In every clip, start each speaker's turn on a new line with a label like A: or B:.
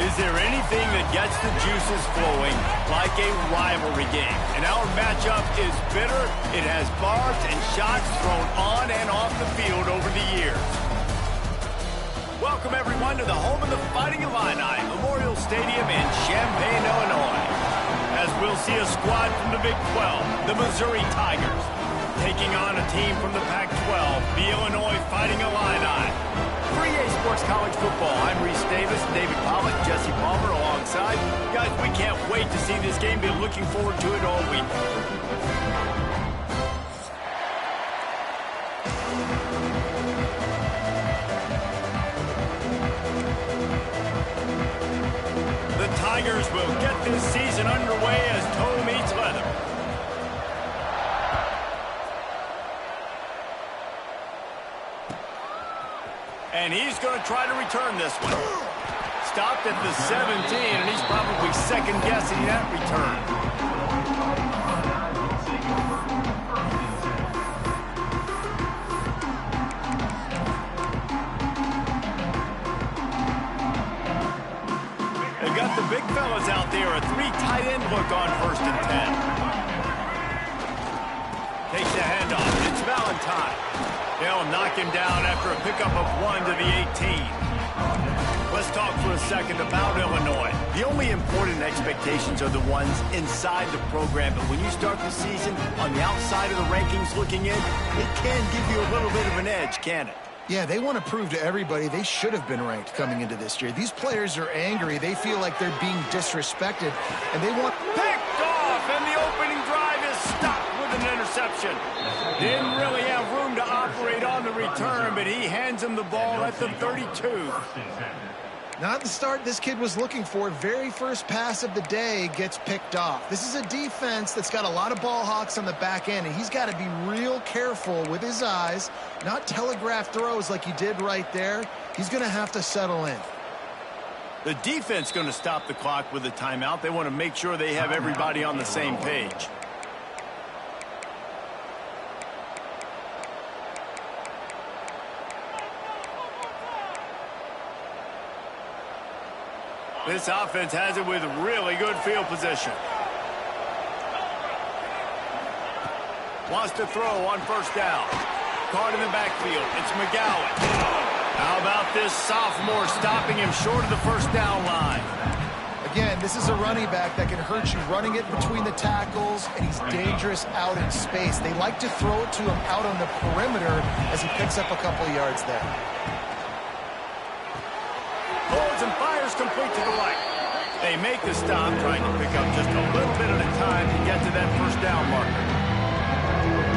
A: Is there anything that gets the juices flowing like a rivalry game? And our matchup is bitter. It has barbs and shots thrown on and off the field over the years. Welcome, everyone, to the home of the Fighting Illini, Memorial Stadium in Champaign, Illinois. As we'll see a squad from the Big 12, the Missouri Tigers, taking on a team from the Pac-12, the Illinois Fighting Illini. For EA Sports College Football, I'm Reese Davis, David Pollock, Jesse Palmer alongside. Guys, we can't wait to see this game. Been looking forward to it all week. The Tigers will get this season underway as toe meets leather. And he's going to try to return this one. Stopped at the 17, and he's probably second-guessing that return. They got the big fellas out there. A three-tight end look on 1st and 10. Takes the handoff. It's Valentine. They'll knock him down after a pickup of 1 to the 18. Let's talk for a second about Illinois. The only important expectations are the ones inside the program, but when you start the season on the outside of the rankings looking in, it can give you a little bit of an edge, can it?
B: Yeah, they want to prove to everybody they should have been ranked coming into this year. These players are angry. They feel like they're being disrespected, and they want...
A: Picked off, and the opening drive is stopped with an interception. Didn't really have room to operate on the return, but he hands him the ball at the 32.
B: Not the start this kid was looking for. Very first pass of the day gets picked off. This is a defense that's got a lot of ball hawks on the back end, and he's got to be real careful with his eyes, not telegraph throws like he did right there. He's going to have to settle in.
A: The defense going to stop the clock with a timeout. They want to make sure they have everybody on the same page. This offense has it with really good field position. Wants to throw on 1st down. Caught in the backfield. It's McGowan. How about this sophomore stopping him short of the 1st down line?
B: Again, this is a running back that can hurt you running it between the tackles, and he's dangerous out in space. They like to throw it to him out on the perimeter as he picks up a couple of yards there.
A: Holds and fires complete to the right. They make the stop, trying to pick up just a little bit at a time to get to that 1st down marker.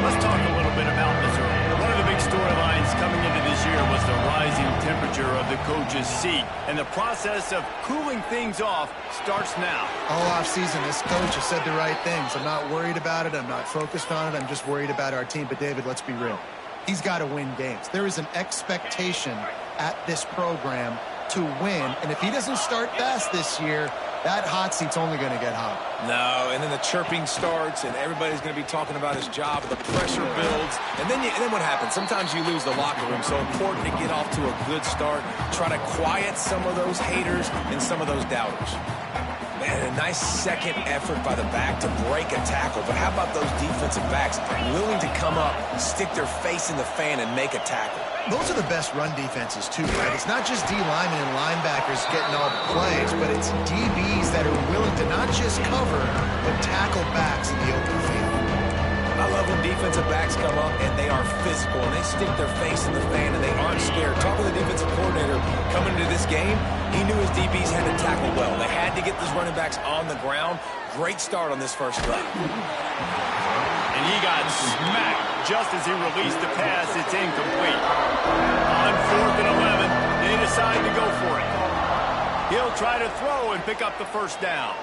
A: Let's talk a little bit about Missouri. One of the big storylines coming into this year was the rising temperature of the coach's seat, and the process of cooling things off starts now.
B: All offseason, this coach has said the right things. I'm not worried about it. I'm not focused on it. I'm just worried about our team. But, David, let's be real. He's got to win games. There is an expectation at this program to win, and if he doesn't start fast this year, that hot seat's only going to get hot.
C: No, and then the chirping starts, and everybody's going to be talking about his job, the pressure builds, and then what happens? Sometimes you lose the locker room, so important to get off to a good start, try to quiet some of those haters and some of those doubters. Man, a nice second effort by the back to break a tackle, but how about those defensive backs willing to come up, stick their face in the fan, and make a tackle?
B: Those are the best run defenses, too, right? It's not just D linemen and linebackers getting all the plays, but it's DBs that are willing to not just cover, but tackle backs in the open field.
C: I love when defensive backs come up and they are physical and they stick their face in the fan and they aren't scared. Talking to the defensive coordinator coming into this game, he knew his DBs had to tackle well. They had to get those running backs on the ground. Great start on this first drive.
A: And he got smacked just as he released the pass. It's incomplete. On 4th and 11, they decide to go for it. He'll try to throw and pick up the 1st down.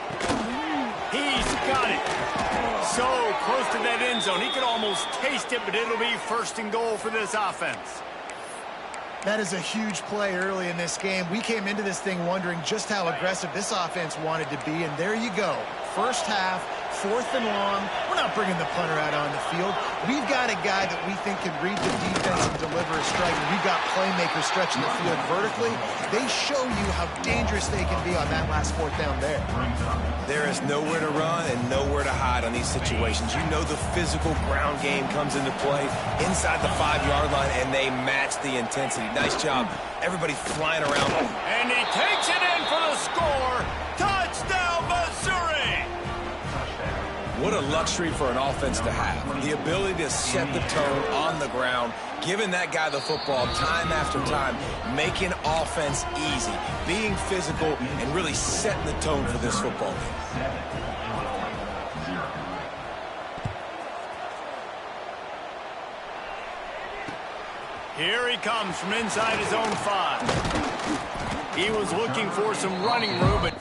A: He's got it. So close to that end zone. He could almost taste it, but it'll be 1st and goal for this offense.
B: That is a huge play early in this game. We came into this thing wondering just how aggressive this offense wanted to be, and there you go. first half, 4th and long. We're not bringing the punter out on the field. We've got a guy that we think can read the defense and deliver a strike. And we've got playmakers stretching the field vertically. They show you how dangerous they can be on that last 4th down there.
C: There is nowhere to run and nowhere to hide on these situations. You know the physical ground game comes into play inside the 5-yard line, and they match the intensity. Nice job. Everybody flying around.
A: And he takes it in for the score. Touchdown, Missouri!
C: What a luxury for an offense to have. The ability to set the tone on the ground, giving that guy the football time after time, making offense easy, being physical, and really setting the tone for this football game.
A: Here he comes from inside his own 5. He was looking for some running room, but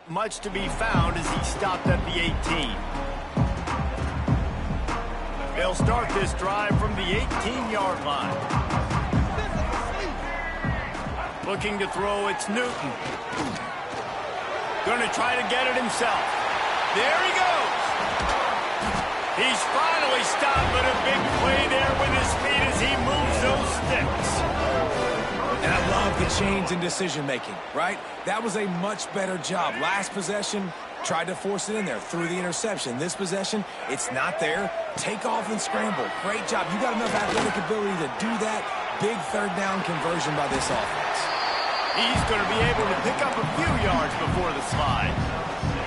A: much to be found as he stopped at the 18. They'll start this drive from the 18-yard line. Looking to throw, it's Newton. Going to try to get it himself. There he goes. He's finally stopped, but a big play there with his feet as he moves those sticks.
C: And I love the change in decision-making, right? That was a much better job. Last possession, tried to force it in there, threw the interception. This possession, it's not there. Take off and scramble. Great job. You got enough athletic ability to do that. Big 3rd down conversion by this offense.
A: He's going to be able to pick up a few yards before the slide.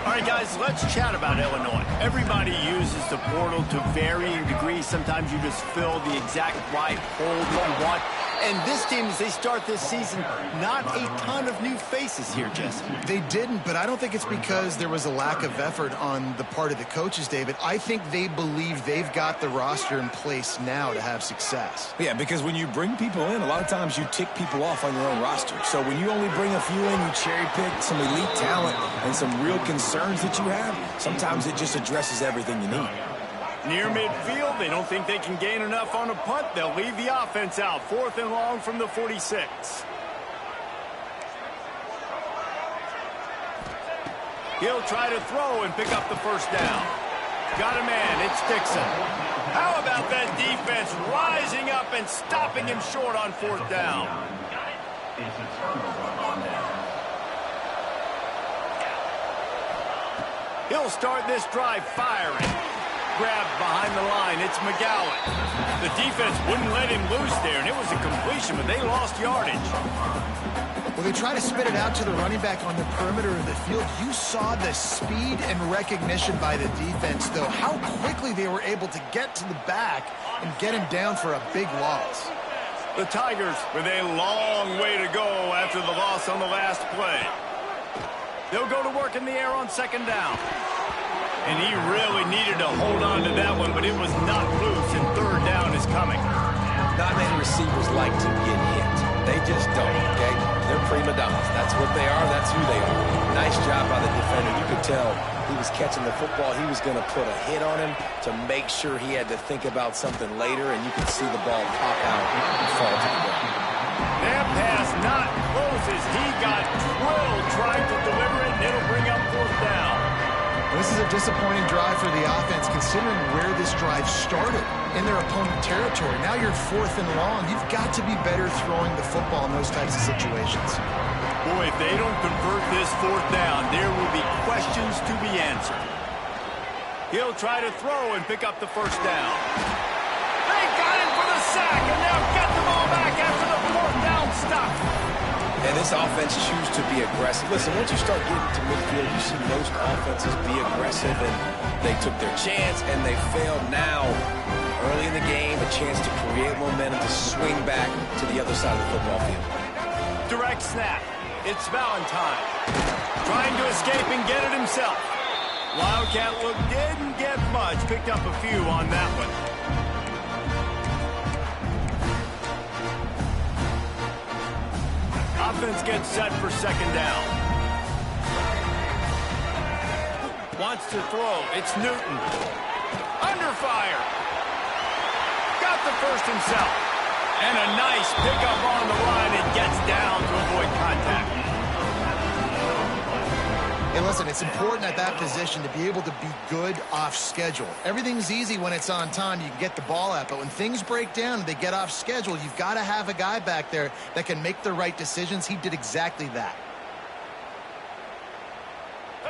A: All right, guys, let's chat about Illinois. Everybody uses the portal to varying degrees. Sometimes you just fill the exact right hole that you want. And this team, as they start this season, not a ton of new faces here, Jesse.
B: They didn't, but I don't think it's because there was a lack of effort on the part of the coaches, David. I think they believe they've got the roster in place now to have success.
C: Yeah, because when you bring people in, a lot of times you tick people off on your own roster. So when you only bring a few in, you cherry-pick some elite talent and some real concerns that you have, sometimes it just addresses everything you need.
A: Near midfield, they don't think they can gain enough on a punt. They'll leave the offense out. 4th and long from the 46. He'll try to throw and pick up the 1st down. Got a man, it's Dixon. How about that defense rising up and stopping him short on 4th down? He'll start this drive firing. Grabbed behind the line, it's McGowan. The defense wouldn't let him loose there, and it was a completion, but they lost yardage.
B: Well, they try to spit it out to the running back on the perimeter of the field. You saw the speed and recognition by the defense, though. How quickly they were able to get to the back and get him down for a big loss.
A: The Tigers with a long way to go after the loss on the last play. They'll go to work in the air on 2nd down. And he really needed to hold on to that one, but it was not loose, and 3rd down is coming.
C: Not many receivers like to get hit. They just don't, okay? They're prima donnas. That's what they are. That's who they are. Nice job by the defender. You could tell he was catching the football. He was going to put a hit on him to make sure he had to think about something later, and you could see the ball pop out and fall to the ground.
A: That pass not close as he got drilled trying to deliver it, and it'll bring up 4th down.
B: This is a disappointing drive for the offense, considering where this drive started in their opponent territory. Now you're 4th and long. You've got to be better throwing the football in those types of situations.
A: Boy, if they don't convert this 4th down, there will be questions to be answered. He'll try to throw and pick up the 1st down. They got him for the sack, and now get the ball back after the 4th down stop.
C: And this offense chooses to be aggressive. Listen, once you start getting to midfield, you see most offenses be aggressive, and they took their chance, and they failed. Now, early in the game, a chance to create momentum, to swing back to the other side of the football field.
A: Direct snap. It's Valentine. Trying to escape and get it himself. Wildcat look didn't get much. Picked up a few on that one. offense gets set for second down. Wants to throw. It's Newton. Under fire. Got the first himself. And a nice pickup on the line and gets down to avoid contact.
B: Hey, listen, it's important at that position to be able to be good off schedule. Everything's easy when it's on time. You can get the ball out. But when things break down and they get off schedule, you've got to have a guy back there that can make the right decisions. He did exactly that.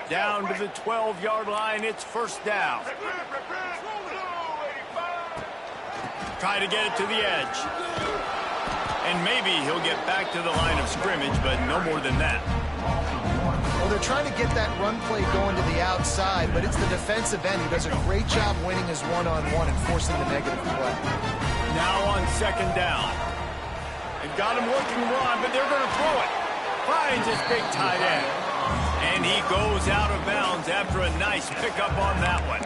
A: Down to the 12-yard line. It's first down. Try to get it to the edge. And maybe he'll get back to the line of scrimmage, but no more than that.
B: Well, they're trying to get that run play going to the outside, but it's the defensive end who does a great job winning his one-on-one and forcing the negative play.
A: Now on second down. They've got him working run, but they're going to throw it. Finds his big tight end. And he goes out of bounds after a nice pickup on that one.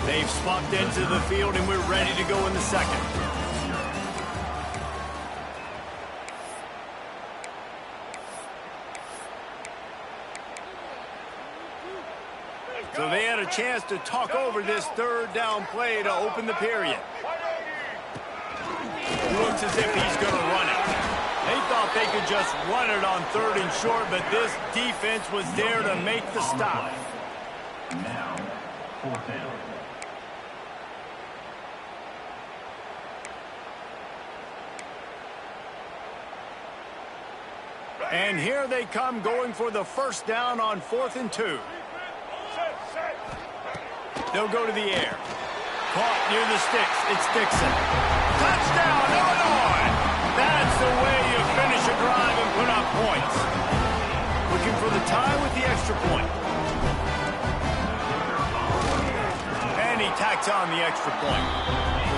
A: They've swapped into the field, and we're ready to go in the second. So they had a chance to talk over this third down play to open the period. Looks as if he's going to run it. They thought they could just run it on third and short, but this defense was there to make the stop.
D: Now, fourth down.
A: And here they come going for the first down on 4th and 2. They'll go to the air. Caught near the sticks. It's Dixon. Touchdown, Illinois! That's the way you finish a drive and put up points. Looking for the tie with the extra point. And he tacks on the extra point.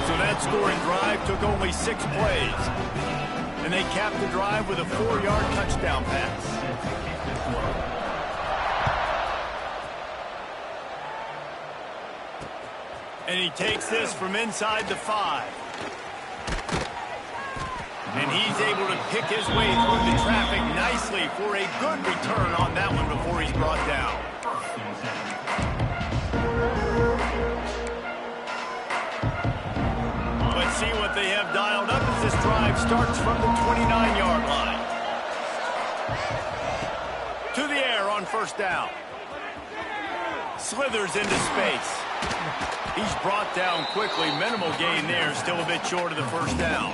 A: So that scoring drive took only 6 plays. And they capped the drive with a 4-yard touchdown pass. And he takes this from inside the 5. And he's able to pick his way through the traffic nicely for a good return on that one before he's brought down. Let's see what they have dialed up as this drive starts from the 29-yard line. To the air on first down. Slithers into space. He's brought down quickly. Minimal gain there. Still a bit short of the first down.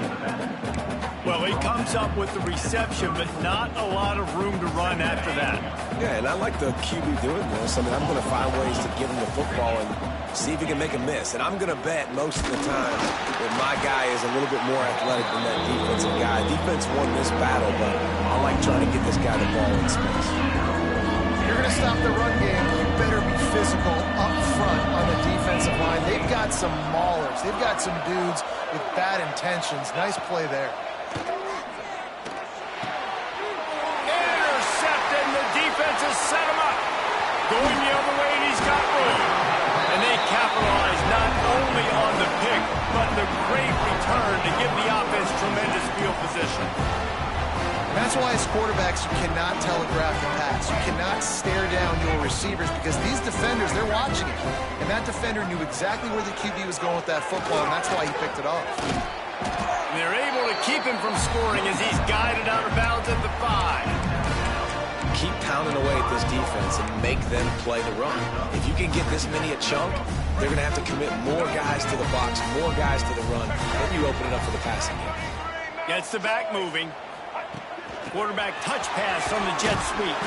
A: Well, he comes up with the reception, but not a lot of room to run after that.
C: Yeah, and I like the QB doing this. I mean, I'm going to find ways to give him the football and see if he can make a miss. And I'm going to bet most of the time that my guy is a little bit more athletic than that defensive guy. Defense won this battle, but I like trying to get this guy the ball in space.
B: If you're going to stop the run game, you better be physical up front on the defensive line. They've got some maulers. They've got some dudes with bad intentions. Nice play there.
A: Intercepted, and the defense has set him up. Going the other way, and he's got room. And they capitalize not only on the pick, but the great return to give the offense tremendous field position.
B: That's why as quarterbacks, you cannot telegraph the pass. You cannot stare down your receivers because these defenders, they're watching it. And that defender knew exactly where the QB was going with that football, and that's why he picked it off.
A: And they're able to keep him from scoring as he's guided out of bounds at the 5.
C: Keep pounding away at this defense and make them play the run. If you can get this many a chunk, they're going to have to commit more guys to the box, more guys to the run. Then you open it up for the passing game.
A: Gets the back moving. Quarterback touch pass on the jet sweep.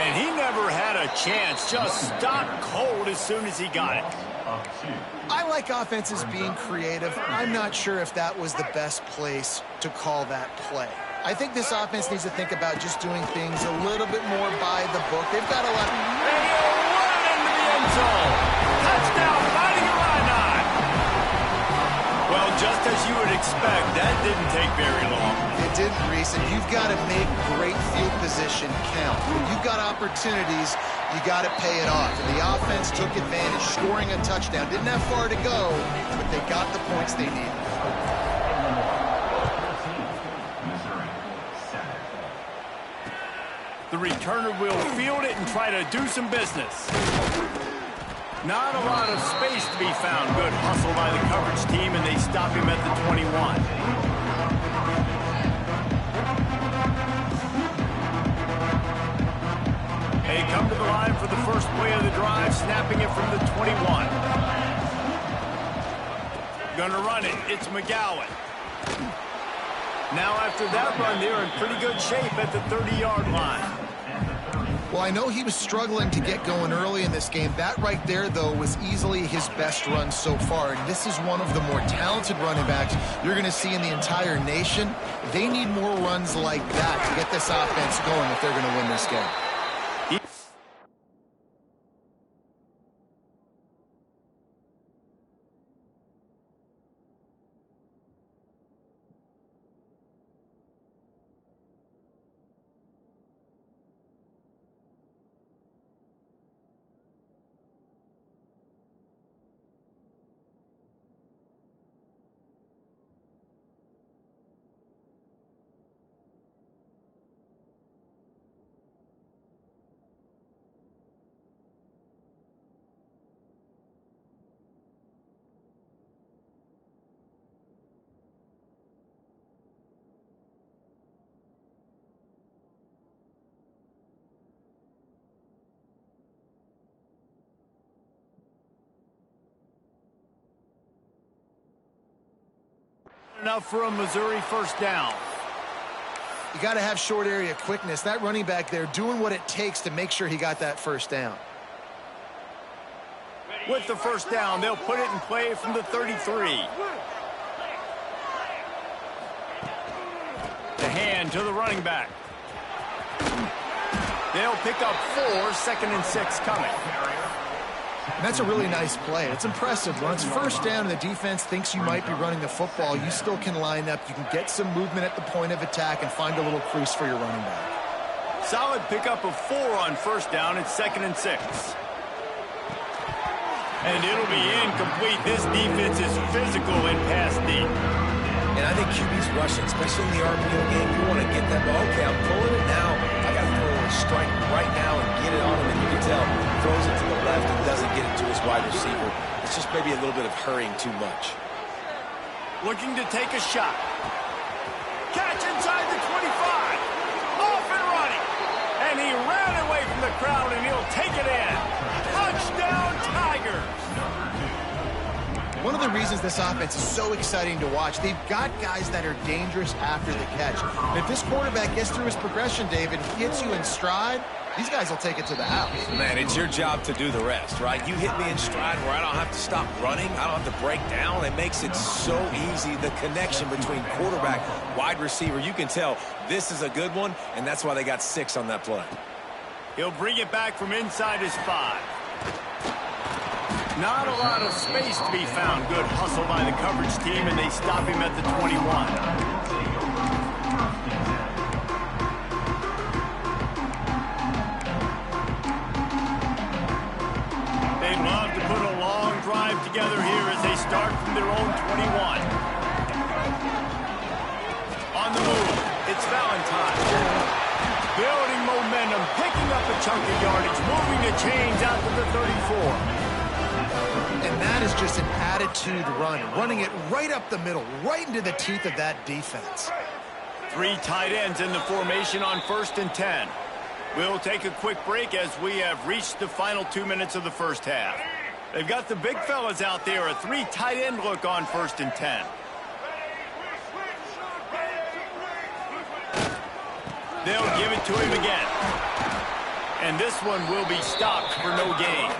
A: And he never had a chance. Just stopped cold as soon as he got it.
B: I like offenses being creative. I'm not sure if that was the best place to call that play. I think this offense needs to think about just doing things a little bit more by the book. They've got a lot.
A: And he'll run into the end zone. Touchdown, fighting Illini. Well, just as you would expect, that didn't take very long.
B: It didn't, Reese, and you've got to make great field position count. When you've got opportunities, you got to pay it off. And the offense took advantage, scoring a touchdown. Didn't have far to go, but they got the points they needed.
A: The returner will field it and try to do some business. Not a lot of space to be found. Good hustle by the coverage team, and they stop him at the 21. They come to the line for the first play of the drive, snapping it from the 21. Gonna run it. It's McGowan. Now after that run, they're in pretty good shape at the 30-yard line.
B: Well, I know he was struggling to get going early in this game. That right there, though, was easily his best run so far. And this is one of the more talented running backs you're going to see in the entire nation. They need more runs like that to get this offense going if they're going to win this game.
A: Enough for a Missouri first down.
B: You got to have short area quickness. That running back there doing what it takes to make sure he got that first down.
A: With the first down, they'll put it in play from the 33. The hand to the running back. They'll pick up 4, 2nd and 6 coming.
B: And that's a really nice play. It's impressive. When it's first down and the defense thinks you might be running the football, you still can line up. You can get some movement at the point of attack and find a little crease for your running back.
A: Solid pickup of 4 on first down. It's 2nd and 6. And it'll be incomplete. This defense is physical in pass deep.
C: And I think QB's rushing, especially in the RPO game. You want to get that ball. Okay, I'm pulling it now. I got to throw a strike right now and get it on him. And you can tell, throws it to the left and doesn't get it to his wide receiver. It's just maybe a little bit of hurrying too much.
A: Looking to take a shot. Catch inside the 25. Off and running. And he ran away from the crowd, and he'll take it in. Touchdown, Tigers.
B: One of the reasons this offense is so exciting to watch, they've got guys that are dangerous after the catch. And if this quarterback gets through his progression, David, hits you in stride, these guys will take it to the house.
C: Man, it's your job to do the rest, right? You hit me in stride where I don't have to stop running. I don't have to break down. It makes it so easy, the connection between quarterback, wide receiver. You can tell this is a good one, and that's why they got 6 on that play.
A: He'll bring it back from inside his 5. Not a lot of space to be found. Good hustle by the coverage team, and they stop him at the 21. They'd love to put a long drive together here as they start from their own 21. On the move, it's Valentine. Building momentum, picking up a chunk of yardage, moving the chains out to the 34.
B: And that is just an attitude run, running it right up the middle, right into the teeth of that defense.
A: 3 tight ends in the formation on 1st and 10. We'll take a quick break as we have reached the final 2 minutes of the first half. They've got the big fellas out there, a 3 tight end look on 1st and 10. They'll give it to him again. And this one will be stopped for no gain.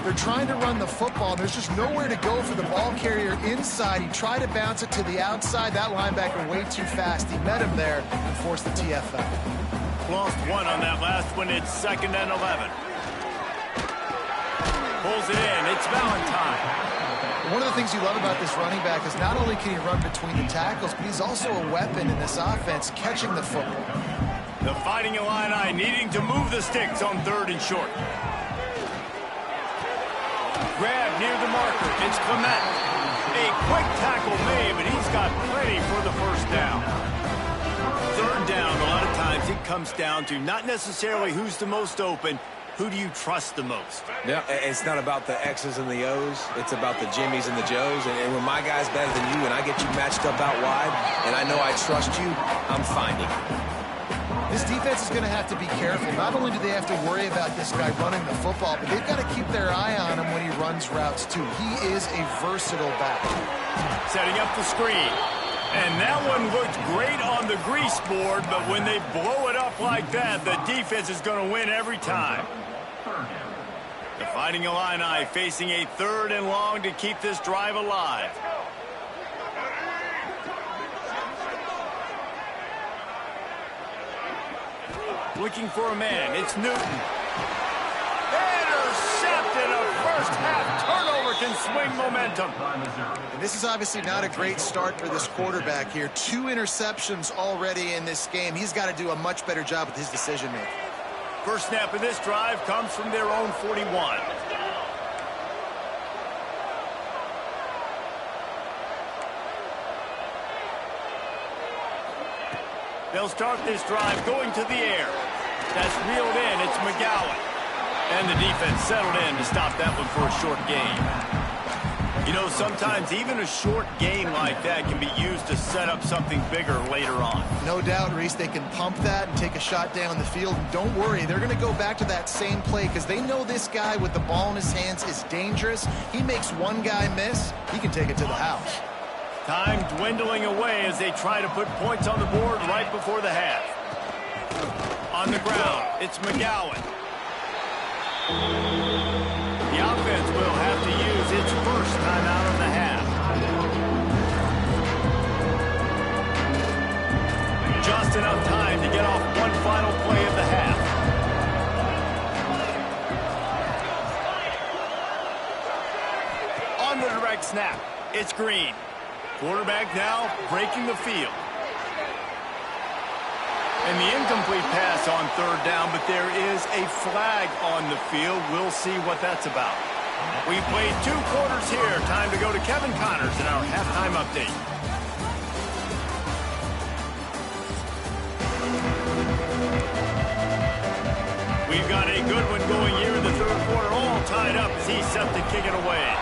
B: They're trying to run the football. There's just nowhere to go for the ball carrier inside. He tried to bounce it to the outside. That linebacker way too fast. He met him there and forced the TFL.
A: Lost 1 on that last one. It's 2nd and 11. Pulls it in. It's Valentine.
B: One of the things you love about this running back is not only can he run between the tackles, but he's also a weapon in this offense, catching the football.
A: The Fighting Illini needing to move the sticks on 3rd and short. Grab near the marker. It's Clement. A quick tackle made, but he's got plenty for the first down. 3rd down, a lot of times it comes down to not necessarily who's the most open, who do you trust the most?
C: Yeah, it's not about the X's and the O's. It's about the Jimmies and the Joes. And when my guy's better than you and I get you matched up out wide and I know I trust you, I'm finding you.
B: This defense is going to have to be careful. Not only do they have to worry about this guy running the football, but they've got to keep their eye on him when he runs routes, too. He is a versatile back.
A: Setting up the screen. And that one looked great on the grease board, but when they blow it up like that, the defense is going to win every time. The Fighting Illini facing a 3rd and long to keep this drive alive. Looking for a man. It's Newton. Intercepted. A first-half turnover can swing momentum.
B: And this is obviously not a great start for this quarterback here. 2 interceptions already in this game. He's got to do a much better job with his decision-making.
A: First snap of this drive comes from their own 41. They'll start this drive going to the air. That's reeled in. It's McGowan. And the defense settled in to stop that one for a short gain. You know, sometimes even a short gain like that can be used to set up something bigger later on.
B: No doubt, Reese, they can pump that and take a shot down the field. And don't worry, they're going to go back to that same play because they know this guy with the ball in his hands is dangerous. He makes one guy miss, he can take it to the house.
A: Time dwindling away as they try to put points on the board right before the half. On the ground, it's McGowan. The offense will have to use its first timeout of the half. Just enough time to get off one final play of the half. On the direct snap, it's Green. Quarterback now breaking the field. And the incomplete pass on 3rd down, but there is a flag on the field. We'll see what that's about. We played 2 quarters here. Time to go to Kevin Connors in our halftime update. We've got a good one going here in the 3rd quarter, all tied up as he's set to kick it away.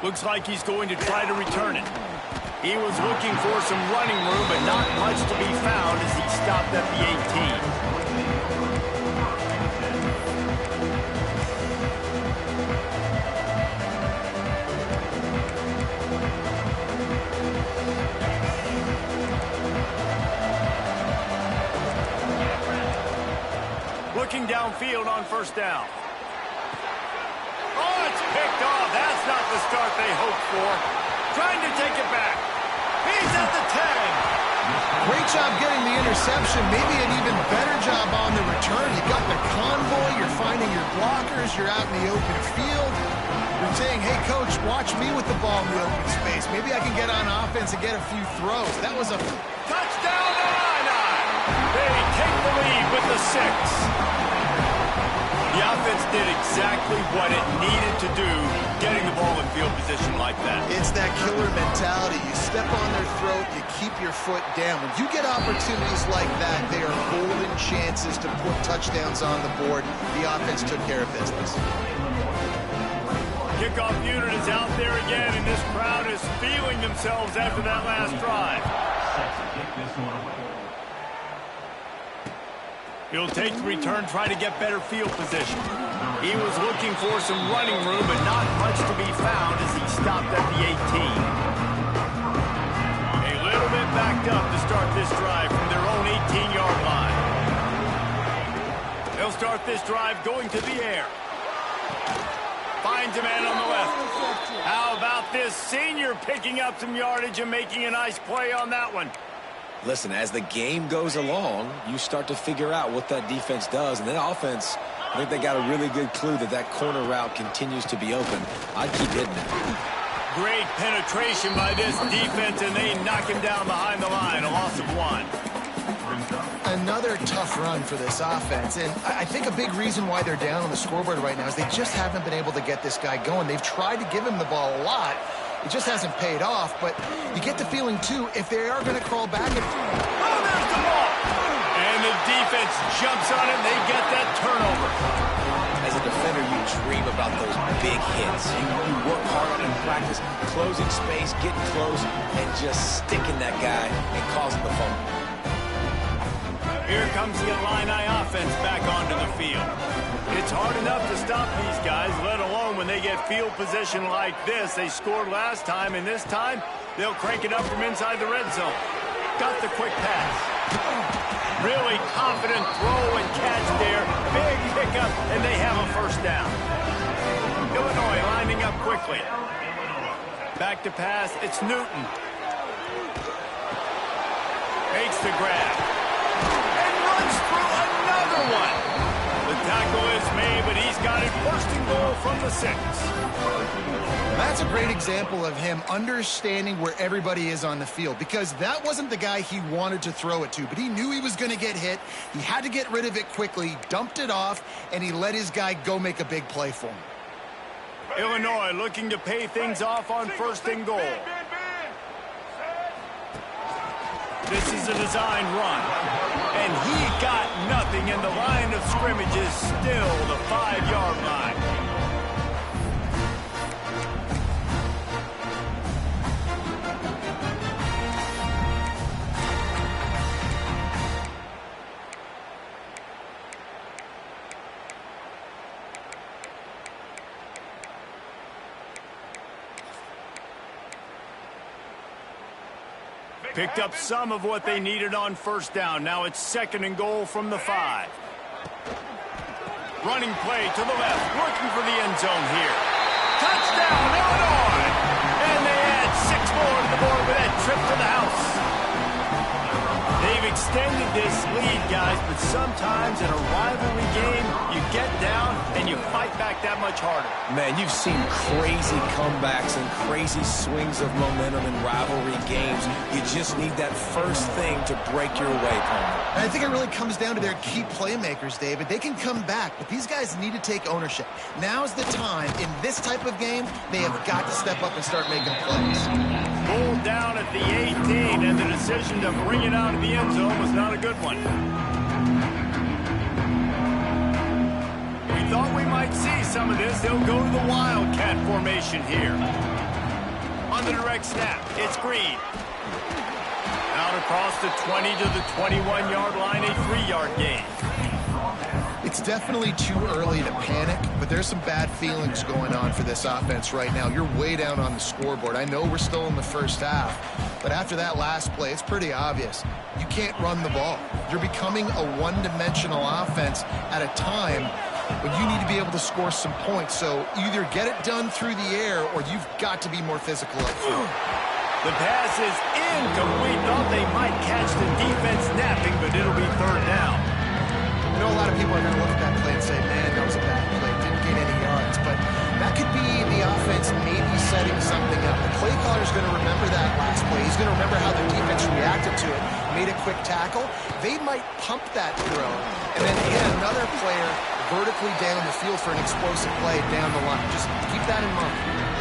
A: Looks like he's going to try to return it. He was looking for some running room, but not much to be found as he stopped at the 18. Looking downfield on 1st down. Oh, it's picked off. That's not the start they hoped for. Trying to take it back. He's at the 10.
B: Great job getting the interception. Maybe an even better job on the return. You got the convoy. You're finding your blockers. You're out in the open field. You're saying, hey, coach, watch me with the ball in the open space. Maybe I can get on offense and get a few throws. That was a
A: touchdown Illini. They take the lead with the 6. The offense did exactly what it needed to do, getting the ball in field position like that.
B: It's that killer mentality. You step on their throat, you keep your foot down. When you get opportunities like that, they are golden chances to put touchdowns on the board. The offense took care of business.
A: Kickoff unit is out there again, and this crowd is feeling themselves after that last drive. He'll take the return, try to get better field position. He was looking for some running room, but not much to be found as he stopped at the 18. A little bit backed up to start this drive from their own 18-yard line. They'll start this drive going to the air. Finds a man on the left. How about this senior picking up some yardage and making a nice play on that one?
C: Listen, as the game goes along, you start to figure out what that defense does, and that offense I think they got a really good clue that that corner route continues to be open. I'd keep hitting it.
A: Great penetration by this defense, and they knock him down behind the line. A loss of 1.
B: Another tough run for this offense, and I think a big reason why they're down on the scoreboard right now is they just haven't been able to get this guy going. They've tried to give him the ball a lot. It just hasn't paid off, but you get the feeling, too, if they are going to crawl back.
A: Oh, there's the ball! And the defense jumps on him. They get that turnover.
C: As a defender, you dream about those big hits. You work hard on it in practice, closing space, getting close, and just sticking that guy and causing the fumble.
A: Here comes the Illini offense back onto the field. It's hard enough to stop these guys, let alone when they get field position like this. They scored last time, and this time they'll crank it up from inside the red zone. Got the quick pass. Really confident throw and catch there. Big pickup, and they have a first down. Illinois lining up quickly. Back to pass. It's Newton. Makes the grab. And runs through another one. The tackle is made, but he's got it first and goal from the 6.
B: That's a great example of him understanding where everybody is on the field, because that wasn't the guy he wanted to throw it to, but he knew he was going to get hit. He had to get rid of it quickly, dumped it off, and he let his guy go make a big play for him.
A: Illinois looking to pay things off on first and goal. This is a design run. And he got nothing, and the line of scrimmage is still the 5-yard line. Picked up some of what they needed on first down. Now it's second and goal from the 5. Running play to the left, looking for the end zone here. Touchdown, Illinois! And they add 6 more to the board with that trip to the house. They've extended this lead, guys, but sometimes in a rivalry game, you get down and you fight back that much harder.
C: Man, you've seen crazy comebacks and crazy swings of momentum in rivalry games. You just need that first thing to break your way, Palmer.
B: And I think it really comes down to their key playmakers, David. They can come back, but these guys need to take ownership. Now's the time. In this type of game, they have got to step up and start making plays.
A: Pulled down at the 18, and the decision to bring it out of the end zone was not a good one. We thought we might see some of this. They'll go to the Wildcat formation here. On the direct snap, it's Green. Out across the 20 to the 21-yard line, a 3-yard gain.
B: It's definitely too early to panic, but there's some bad feelings going on for this offense right now. You're way down on the scoreboard. I know we're still in the first half, but after that last play, it's pretty obvious. You can't run the ball. You're becoming a one-dimensional offense at a time when you need to be able to score some points. So either get it done through the air or you've got to be more physical up front.
A: The pass is incomplete. Thought they might catch the defense napping, but it'll be third down.
B: I know a lot of people are going to look at that play and say, man, that was a bad play. Didn't gain any yards. But that could be the offense maybe setting something up. The play caller is going to remember that last play. He's going to remember how the defense reacted to it, made a quick tackle. They might pump that throw and then hit another player vertically down the field for an explosive play down the line. Just keep that in mind.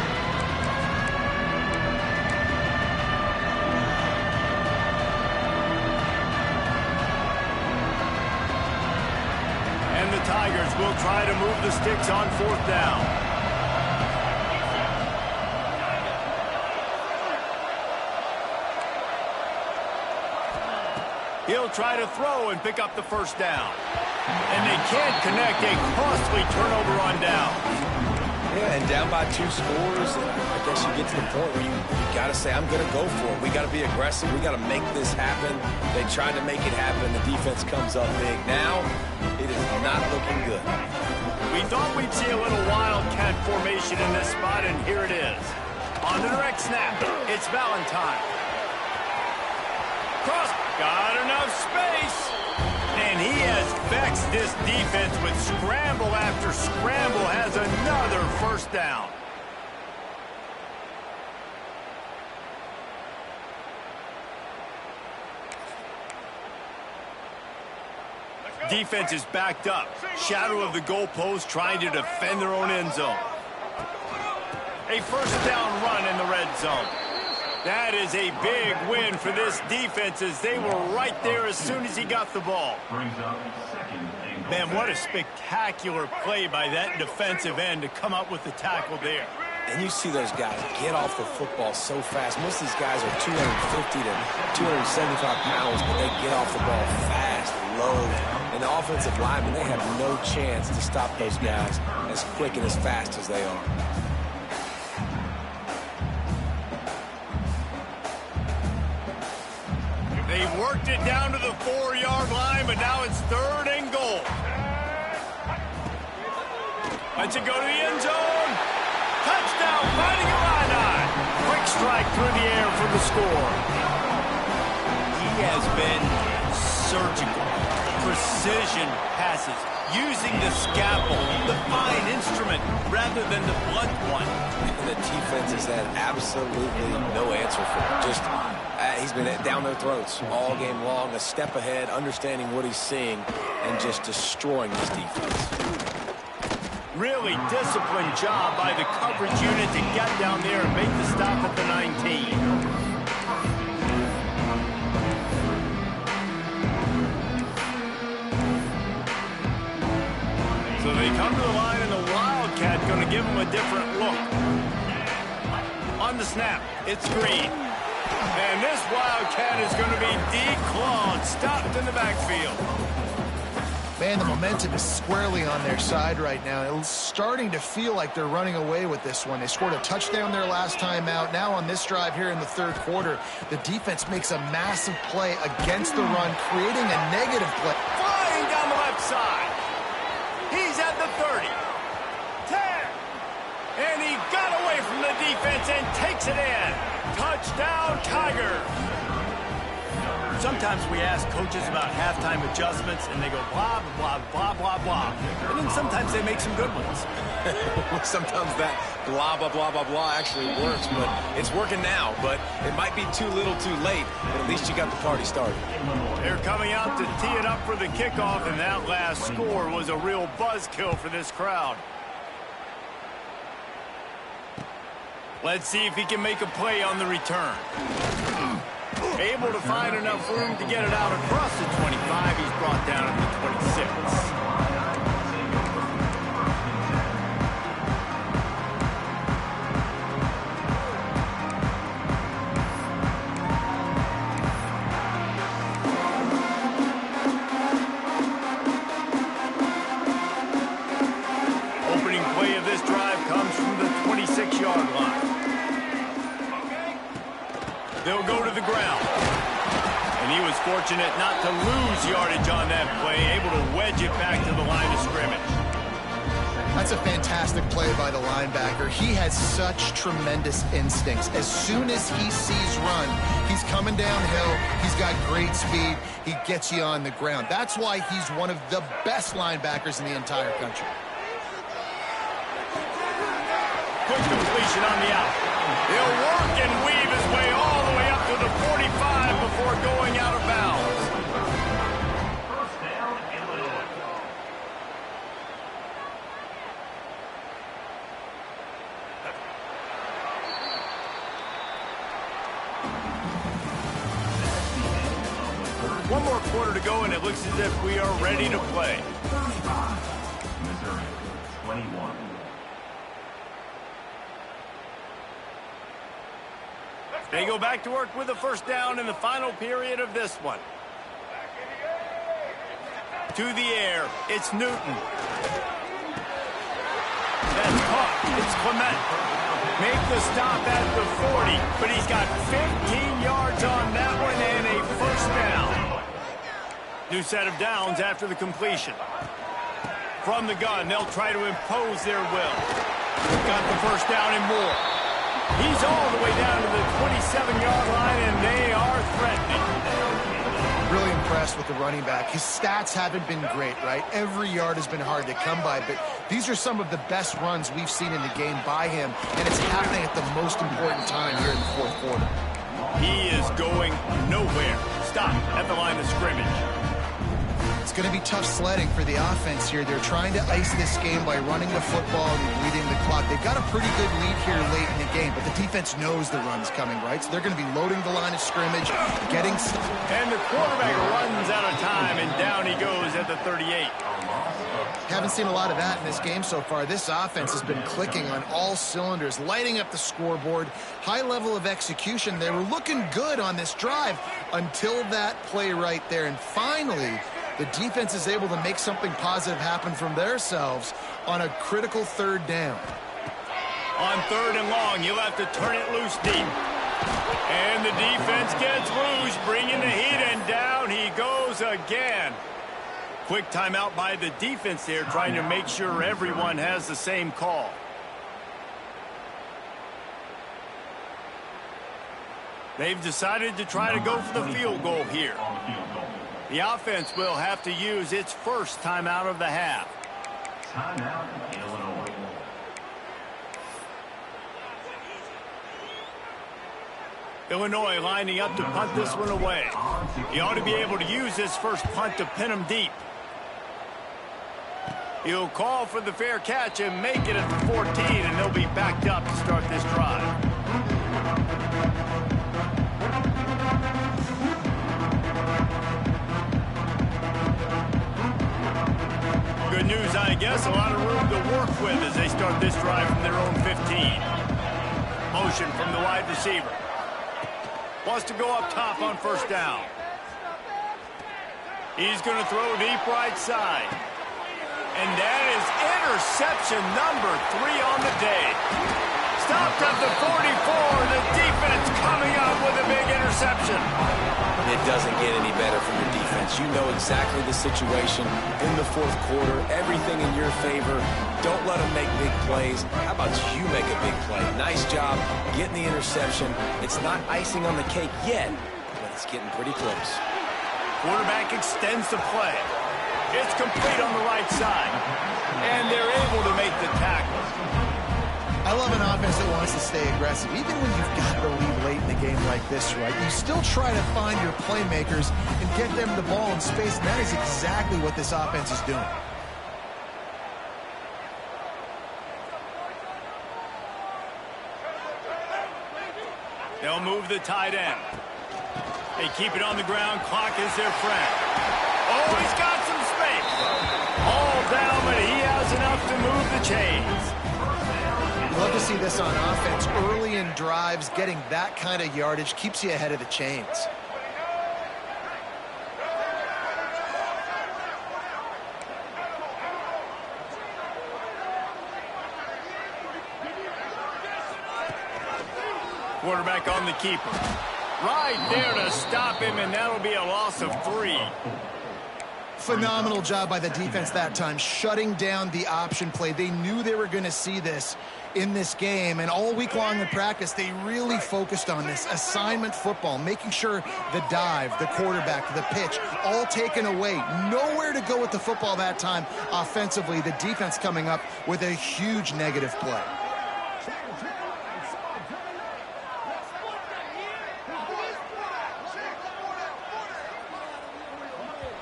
A: Tigers will try to move the sticks on fourth down. He'll try to throw and pick up the first down. And they can't connect, a costly turnover on down.
C: Yeah, and down by 2 scores, and I guess you get to the point where you got to say, I'm going to go for it. We got to be aggressive. We got to make this happen. They tried to make it happen. The defense comes up big. Now, it is not looking good.
A: We thought we'd see a little Wildcat formation in this spot, and here it is. On the direct snap, it's Valentine. Cross, got enough space. And he has vexed this defense with scramble after scramble, has another first down. Defense is backed up. Shadow of the goalpost, trying to defend their own end zone. A first down run in the red zone. That is a big win for this defense as they were right there as soon as he got the ball. Man, what a spectacular play by that defensive end to come up with the tackle there.
C: And you see those guys get off the football so fast. Most of these guys are 250 to 275 pounds, but they get off the ball fast, low. And the offensive linemen, they have no chance to stop those guys as quick and as fast as they are.
A: They worked it down to the 4-yard line, but now it's 3rd and goal. Let's it go to the end zone. Touchdown, Fighting Illini. Quick strike through the air for the score. He has been surgical. Precision passes, using the scalpel, the fine instrument, rather than the blunt one.
C: The defense has had absolutely no answer for him. Just, he's been down their throats all game long, a step ahead, understanding what he's seeing, and just destroying this defense.
A: Really disciplined job by the coverage unit to get down there and make the stop at the 19. So they come to the line, and the Wildcat going to give them a different look. On the snap, it's Green. And this Wildcat is going to be declawed, stopped in the backfield.
B: Man, the momentum is squarely on their side right now. It's starting to feel like they're running away with this one. They scored a touchdown their last time out. Now on this drive here in the 3rd quarter, the defense makes a massive play against the run, creating a negative play.
A: Flying down the left side. He's at the 30. 10. And he got away from the defense and takes it in. Touchdown, Tigers. Sometimes we ask coaches about halftime adjustments, and they go blah, blah, blah, blah, blah. And then sometimes they make some good ones.
C: Sometimes that blah, blah, blah, blah, blah actually works, but it's working now. But it might be too little too late, but at least you got the party started.
A: They're coming out to tee it up for the kickoff, and that last score was a real buzzkill for this crowd. Let's see if he can make a play on the return. Able to find enough room to get it out across the 25. He's brought down at the 26. Opening play of this drive comes from the 26-yard line. They'll go to the ground. And he was fortunate not to lose yardage on that play, able to wedge it back to the line of scrimmage.
B: That's a fantastic play by the linebacker. He has such tremendous instincts. As soon as he sees run, he's coming downhill. He's got great speed. He gets you on the ground. That's why he's one of the best linebackers in the entire country.
A: Quick completion on the out. He'll work and weave his way all the way up to the 45 before going out of bounds.
D: First down, Illinois.
A: One more quarter to go, and it looks as if we are ready to play.
D: 35, Missouri, 21.
A: They go back to work with a first down in the final period of this one. To the air, it's Newton. That's caught. It's Clement. Make the stop at the 40, but he's got 15 yards on that one and a first down. New set of downs after the completion. From the gun, they'll try to impose their will. Got the first down and more. He's all the way down to the 27-yard line, and they are threatening.
B: Really impressed with the running back. His stats haven't been great, right? Every yard has been hard to come by, but these are some of the best runs we've seen in the game by him, and it's happening at the most important time here in the fourth quarter.
A: He is going nowhere. Stop at the line of scrimmage.
B: It's going to be tough sledding for the offense here. They're trying to ice this game by running the football and bleeding the clock. They've got a pretty good lead here late in the game, but the defense knows the run's coming, right? So they're going to be loading the line of scrimmage, getting...
A: And the quarterback runs out of time, and down he goes at the 38.
B: Haven't seen a lot of that in this game so far. This offense has been clicking on all cylinders, lighting up the scoreboard, high level of execution. They were looking good on this drive until that play right there. And finally, the defense is able to make something positive happen from themselves on a critical third down.
A: On 3rd and long, you'll have to turn it loose deep. And the defense gets loose, bringing the heat, and down he goes again. Quick timeout by the defense there, trying to make sure everyone has the same call. They've decided to try to go for the field goal here. The offense will have to use its first timeout of the half.
D: Timeout, Illinois.
A: Illinois lining up to punt this one away. He ought to be able to use this first punt to pin him deep. He'll call for the fair catch and make it at the 14, and they'll be backed up to start this drive. Good news, I guess. A lot of room to work with as they start this drive from their own 15. Motion from the wide receiver. Wants to go up top on first down. He's going to throw deep right side. And that is interception number 3 on the day. Stopped at the 44. The defense coming up with a big interception.
C: It doesn't get any better from your defense. You know exactly the situation in the fourth quarter. Everything in your favor. Don't let them make big plays. How about you make a big play? Nice job getting the interception. It's not icing on the cake yet, but it's getting pretty close.
A: Quarterback extends the play. It's complete on the right side. And they're able to make the tackle.
B: I love an offense that wants to stay aggressive. Even when you've got the lead late in the game like this, right, you still try to find your playmakers and get them the ball in space, and that is exactly what this offense is doing.
A: They'll move the tight end. They keep it on the ground. Clock is their friend. Oh, he's got some space. All down, but he has enough to move the chains.
B: Love to see this on offense. Early in drives, getting that kind of yardage keeps you ahead of the chains.
A: Quarterback on the keeper. Right there to stop him, and that'll be a loss of 3.
B: Phenomenal job by the defense that time, shutting down the option play. They knew they were going to see this in this game, and all week long in practice, they really focused on this assignment football, making sure the dive, the quarterback, the pitch, all taken away. Nowhere to go with the football that time offensively. The defense coming up with a huge negative play.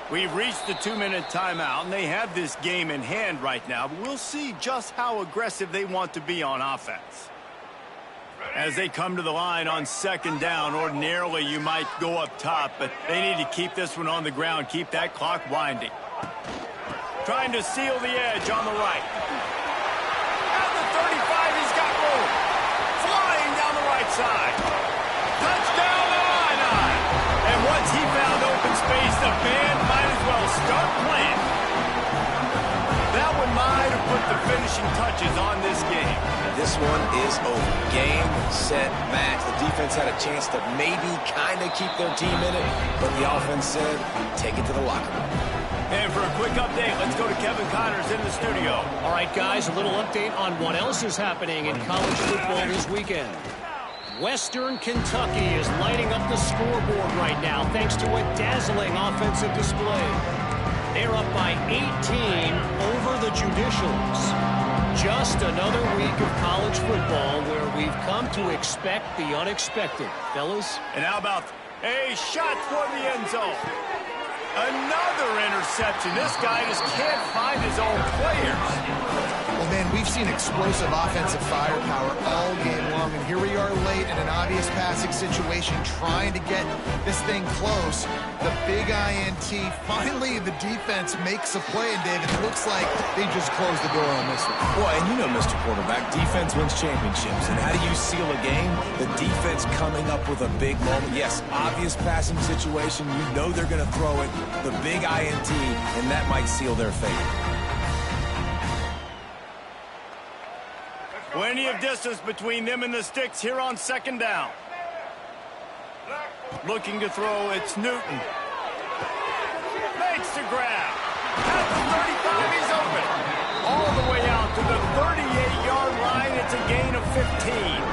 A: We've reached the 2-minute timeout, and they have this game in hand right now, but we'll see just how aggressive they want to be on offense. As they come to the line on 2nd down, ordinarily you might go up top, but they need to keep this one on the ground, keep that clock winding. Trying to seal the edge on the right. At the 35, he's got room. Flying down the right side. Touchdown to Ncaa. And once he found open space, the band might as well start playing. That one might have put the finishing touches on this game.
C: This one is over. Game, set, match. The defense had a chance to maybe kind of keep their team in it, but the offense said, take it to the locker room.
A: And for a quick update, let's go to Kevin Connors in the studio.
E: All right, guys, a little update on what else is happening in college football this weekend. Western Kentucky is lighting up the scoreboard right now thanks to a dazzling offensive display. They're up by 18 over the Judicials. Just another week of college football where we've come to expect the unexpected, fellas.
A: And how about a shot for the end zone? Another interception. This guy just can't find his own players.
B: Well, man, we've seen explosive offensive firepower all game long, and here we are late in an obvious passing situation trying to get this thing close. The big INT, finally the defense makes a play, and David, it looks like they just closed the door on this one.
C: Well, and you know, Mr. Quarterback, defense wins championships. And how do you seal a game? The defense coming up with a big moment. Yes, obvious passing situation. You know they're going to throw it. The big INT, and that might seal their fate.
A: Plenty of distance between them and the sticks here on second down. Looking to throw, it's Newton. Makes the grab. At the 35, he's open. All the way out to the 38-yard line. It's a gain of 15.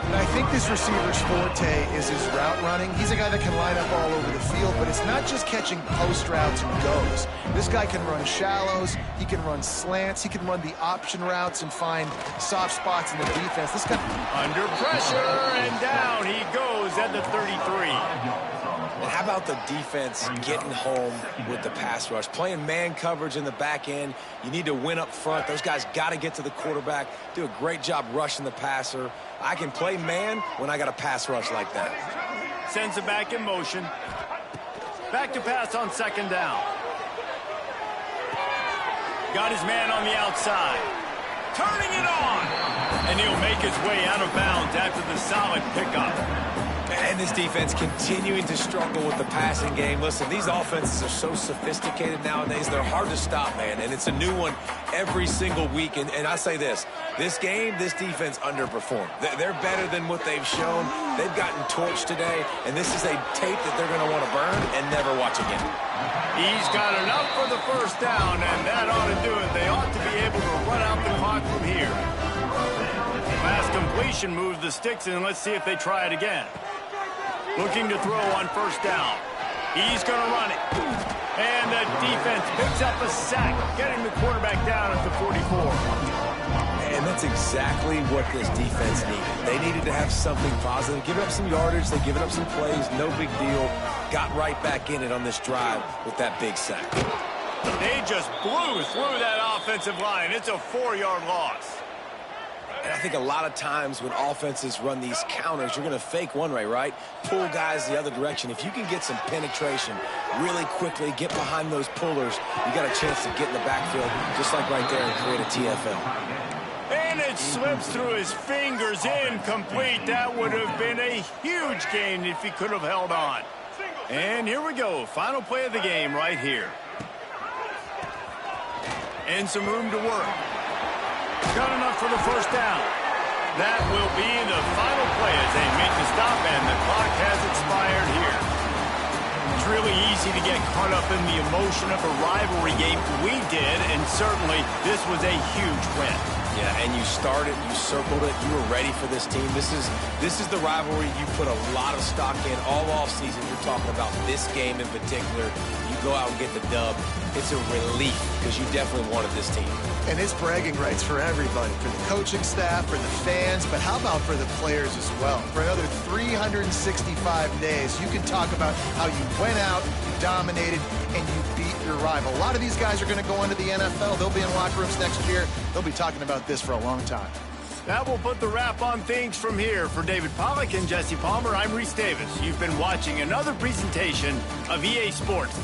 B: And I think this receiver's forte is his route running. He's a guy that can line up all over the field, but it's not just catching post routes and goes. This guy can run shallows, he can run slants, he can run the option routes and find soft spots in the defense. This guy
A: under pressure, and down he goes at the 33.
C: And how about the defense getting home with the pass rush? Playing man coverage in the back end. You need to win up front. Those guys got to get to the quarterback, do a great job rushing the passer. I can play man when I got a pass rush like that.
A: Sends it back in motion. Back to pass on second down. Got his man on the outside. Turning it on. And he'll make his way out of bounds after the solid pickup.
C: And this defense continuing to struggle with the passing game. Listen, these offenses are so sophisticated nowadays. They're hard to stop, man. And it's a new one every single week. And I say this game, this defense underperformed. They're better than what they've shown. They've gotten torched today. And this is a tape that they're going to want to burn and never watch again.
A: He's got enough for the first down, and that ought to do it. They ought to be able to run out the clock from here. Last completion moves the sticks in. Let's see if they try it again. Looking to throw on first down. He's going to run it. And the defense picks up a sack, getting the quarterback down at the 44.
C: And that's exactly what this defense needed. They needed to have something positive. Give up some yardage. They give it up some plays. No big deal. Got right back in it on this drive with that big sack.
A: They just blew through that offensive line. It's a 4-yard loss.
C: And I think a lot of times when offenses run these counters, you're going to fake one way, right? Pull guys the other direction. If you can get some penetration really quickly, get behind those pullers, you got a chance to get in the backfield, just like right there, and create a TFL.
A: And it slips through his fingers, incomplete. That would have been a huge gain if he could have held on. And here we go, final play of the game right here. And some room to work. Got enough for the first down. That will be the final play as they make the stop, and the clock has expired here. It's really easy to get caught up in the emotion of a rivalry game. We did, and certainly this was a huge win.
C: Yeah, and you started, you circled it, you were ready for this team. This is the rivalry you put a lot of stock in all offseason. You're talking about this game in particular. You go out and get the dub. It's a relief because you definitely wanted this team.
B: And it's bragging rights for everybody, for the coaching staff, for the fans, but how about for the players as well? For another 365 days, you can talk about how you went out, you dominated, and you beat your rival. A lot of these guys are going to go into the NFL. They'll be in locker rooms next year. They'll be talking about this for a long time.
A: That will put the wrap on things from here. For David Pollack and Jesse Palmer, I'm Reese Davis. You've been watching another presentation of EA Sports.